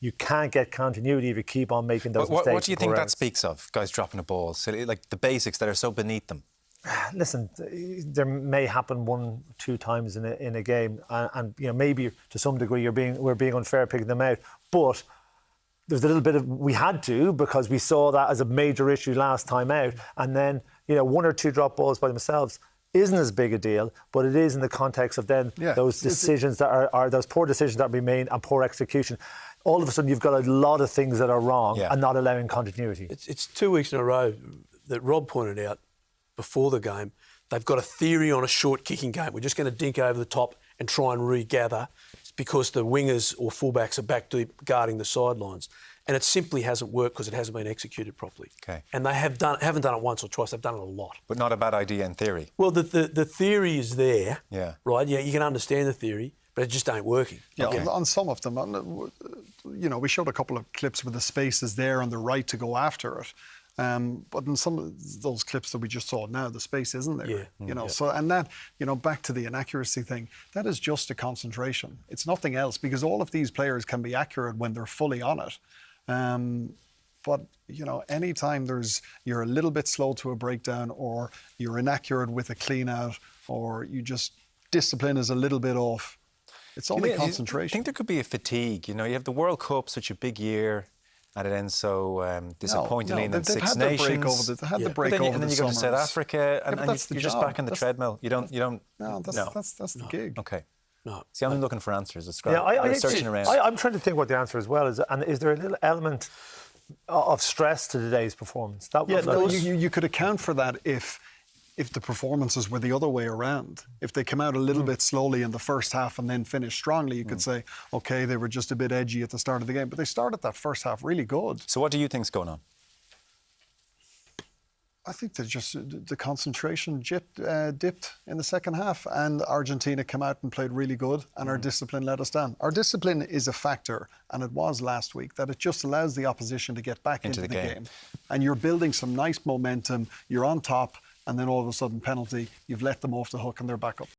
you can't get continuity if you keep on making those mistakes. What do you think that speaks of? Guys dropping a ball, so like the basics that are so beneath them. Listen, there may happen 1-2 times in a game, and maybe to some degree we're being unfair picking them out. But there's a little bit of we had to, because we saw that as a major issue last time out, and then 1 or 2 drop balls by themselves isn't as big a deal, but it is in the context of then those decisions that are those poor decisions that we made and poor execution. All of a sudden, you've got a lot of things that are wrong and not allowing continuity. It's 2 weeks in a row that Rob pointed out before the game. They've got a theory on a short kicking game. We're just going to dink over the top and try and regather. It's because the wingers or fullbacks are back deep guarding the sidelines. And it simply hasn't worked because it hasn't been executed properly. Okay. And they haven't done it once or twice. They've done it a lot. But not a bad idea in theory. Well, the theory is there, right? Yeah, you can understand the theory, but it just ain't working. Yeah, on some of them. We showed a couple of clips where the space is there on the right to go after it. But in some of those clips that we just saw now, the space isn't there. So, and that, back to the inaccuracy thing, that is just a concentration. It's nothing else, because all of these players can be accurate when they're fully on it. But, anytime you're a little bit slow to a breakdown, or you're inaccurate with a clean out, or discipline is a little bit off, it's only concentration. I think there could be a fatigue. You have the World Cup, such a big year, and it ends so disappointingly in the Six Nations. They had the break over and then you go to South Africa, and you're just back on the treadmill. You don't. No, that's the gig. Okay. No. See, I'm looking for answers. I'm searching around. I'm trying to think what the answer as well is. And is there a little element of stress to today's performance? You could account for that if the performances were the other way around. If they came out a little bit slowly in the first half and then finished strongly, you could say, OK, they were just a bit edgy at the start of the game. But they started that first half really good. So what do you think's going on? I think that just the concentration dipped in the second half, and Argentina came out and played really good, and our discipline let us down. Our discipline is a factor, and it was last week, that it just allows the opposition to get back into the game. And you're building some nice momentum, you're on top, and then all of a sudden penalty, you've let them off the hook and they're back up.